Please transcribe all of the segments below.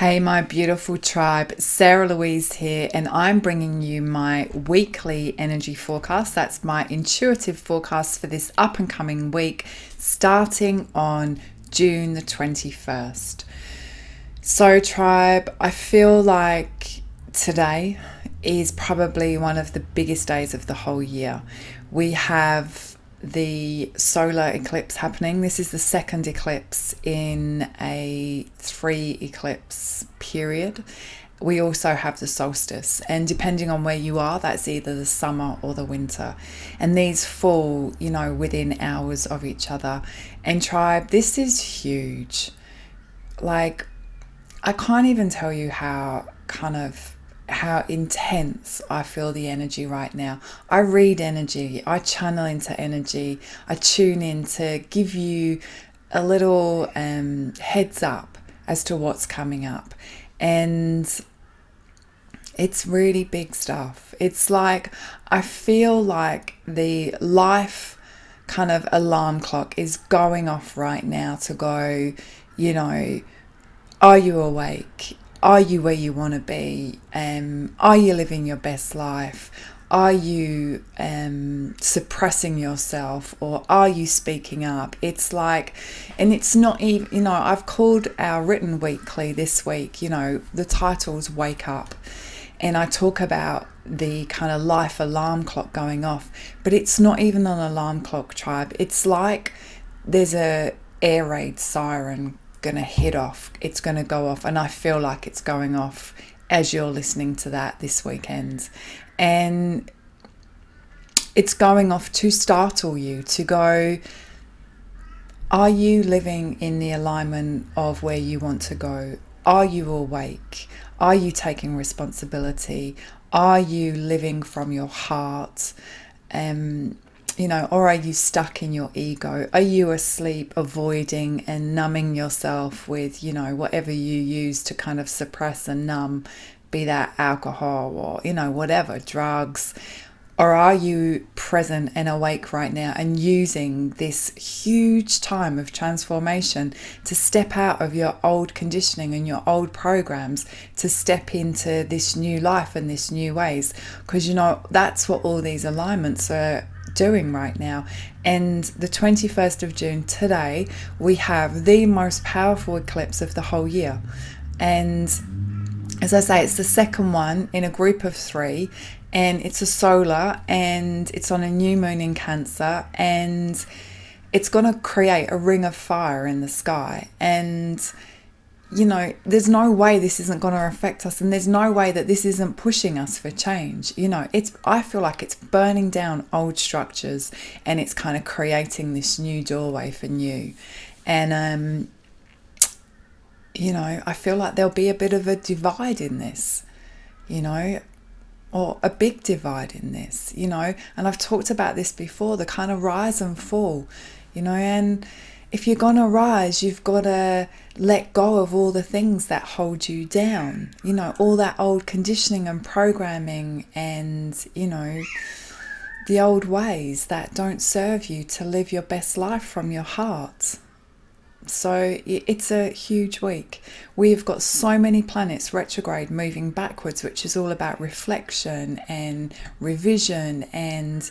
Hey, my beautiful tribe, Sarah Louise here, and I'm bringing you my weekly energy forecast. That's my intuitive forecast for this up and coming week, starting on June the 21st. So, tribe, I feel like today is probably one of the biggest days of the whole year. We have the solar eclipse happening. This is the second eclipse in a 3 eclipse period. We also have the solstice, and depending on where you are, that's either the summer or the winter. And these fall, within hours of each other. And tribe, this is huge. Like, I can't even tell you how intense I feel the energy right now. I read energy, I channel into energy, I tune in to give you a little heads up as to what's coming up. And it's really big stuff. It's like, I feel like the life kind of alarm clock is going off right now to go, are you awake? Are you where you want to be? Are you living your best life? Are you suppressing yourself, or are you speaking up? It's like, and it's not even, I've called our written weekly this week, the title's Wake Up. And I talk about the kind of life alarm clock going off, but it's not even an alarm clock, tribe. It's like there's a air raid siren going to hit off. It's going to go off, and I feel like it's going off as you're listening to that this weekend. And it's going off to startle you, to go, are you living in the alignment of where you want to go? Are you awake? Are you taking responsibility? Are you living from your heart? Or are you stuck in your ego? Are you asleep, avoiding and numbing yourself with, whatever you use to kind of suppress and numb, be that alcohol or, whatever, drugs? Or are you present and awake right now and using this huge time of transformation to step out of your old conditioning and your old programs to step into this new life and this new ways? Because, that's what all these alignments are doing right now. And the 21st of June, today, we have the most powerful eclipse of the whole year. And as I say, it's the second one in a group of 3, and it's a solar, and it's on a new moon in Cancer, and it's going to create a ring of fire in the sky. And there's no way this isn't going to affect us, and there's no way that this isn't pushing us for change. I feel like it's burning down old structures, and it's kind of creating this new doorway for new. And I feel like there'll be a bit of a divide in this, or a big divide in this, and I've talked about this before, the kind of rise and fall, and if you're going to rise, you've got to let go of all the things that hold you down, all that old conditioning and programming and, the old ways that don't serve you to live your best life from your heart. So it's a huge week. We've got so many planets retrograde moving backwards, which is all about reflection and revision and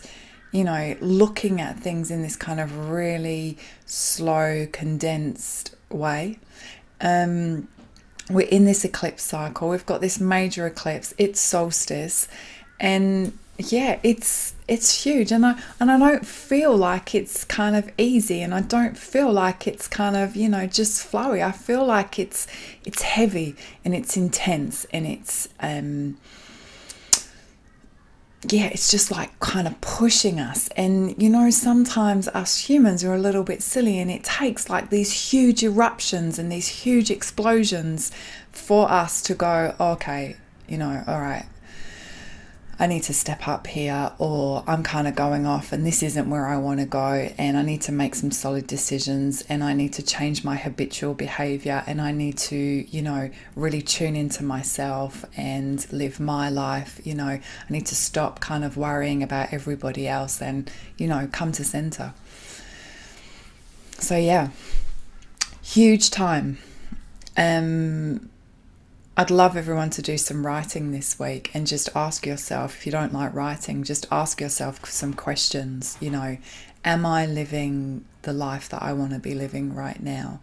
looking at things in this kind of really slow, condensed way. We're in this eclipse cycle. We've got this major eclipse. It's solstice, and it's huge. And I don't feel like it's kind of easy, and I don't feel like it's kind of just flowy. I feel like it's heavy and it's intense, and it's it's just like kind of pushing us. And, sometimes us humans are a little bit silly, and it takes like these huge eruptions and these huge explosions for us to go, okay, all right, I need to step up here, or I'm kind of going off and this isn't where I want to go, and I need to make some solid decisions, and I need to change my habitual behavior, and I need to, really tune into myself and live my life. I need to stop kind of worrying about everybody else and, come to center. So huge time. I'd love everyone to do some writing this week and just ask yourself, if you don't like writing, just ask yourself some questions. Am I living the life that I want to be living right now?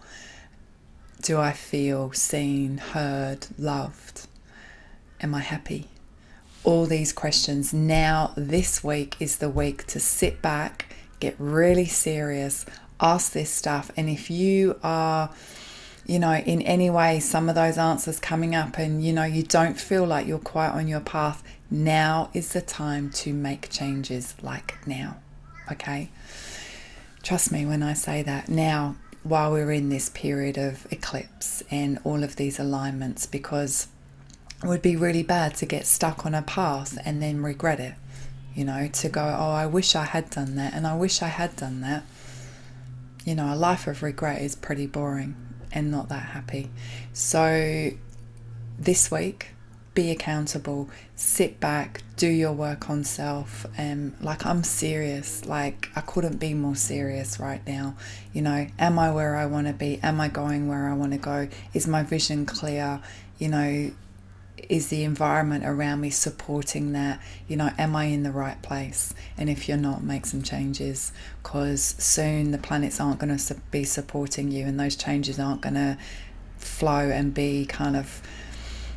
Do I feel seen, heard, loved? Am I happy? All these questions. Now, this week is the week to sit back, get really serious, ask this stuff. And if you are, in any way, some of those answers coming up and, you don't feel like you're quite on your path, now is the time to make changes, like now. Okay? Trust me when I say that. Now, while we're in this period of eclipse and all of these alignments, because it would be really bad to get stuck on a path and then regret it, to go, oh, I wish I had done that and I wish I had done that. A life of regret is pretty boring and not that happy. So this week, be accountable, sit back, do your work on self. I'm serious, I couldn't be more serious right now. Am I where I want to be? Am I going where I want to go? Is my vision clear? Is the environment around me supporting that? Am I in the right place? And if you're not, make some changes, because soon the planets aren't going to be supporting you, and those changes aren't going to flow and be kind of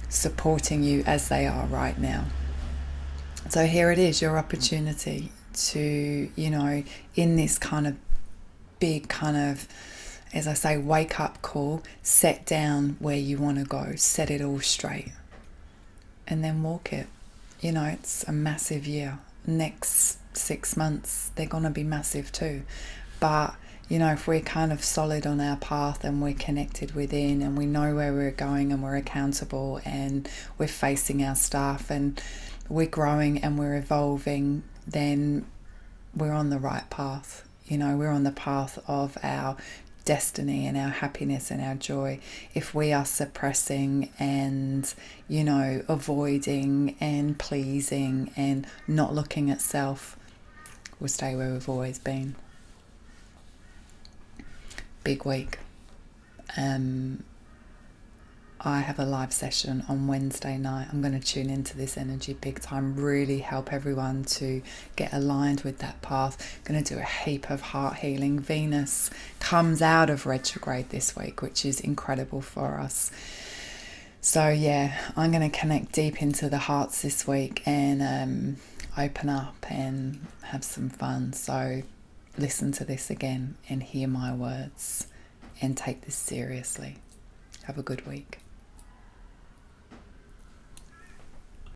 supporting you as they are right now. So here it is, your opportunity to, in this kind of big kind of, as I say, wake up call, set down where you want to go, set it all straight, and then walk it. It's a massive year. Next 6 months, they're going to be massive too. But if we're kind of solid on our path and we're connected within and we know where we're going and we're accountable and we're facing our stuff and we're growing and we're evolving, then we're on the right path. We're on the path of our destiny and our happiness and our joy. If we are suppressing and, avoiding and pleasing and not looking at self, we'll stay where we've always been. Big week. I have a live session on Wednesday night. I'm going to tune into this energy big time, really help everyone to get aligned with that path. Going to do a heap of heart healing. Venus comes out of retrograde this week, which is incredible for us. So yeah, I'm going to connect deep into the hearts this week and open up and have some fun. So listen to this again and hear my words and take this seriously. Have a good week.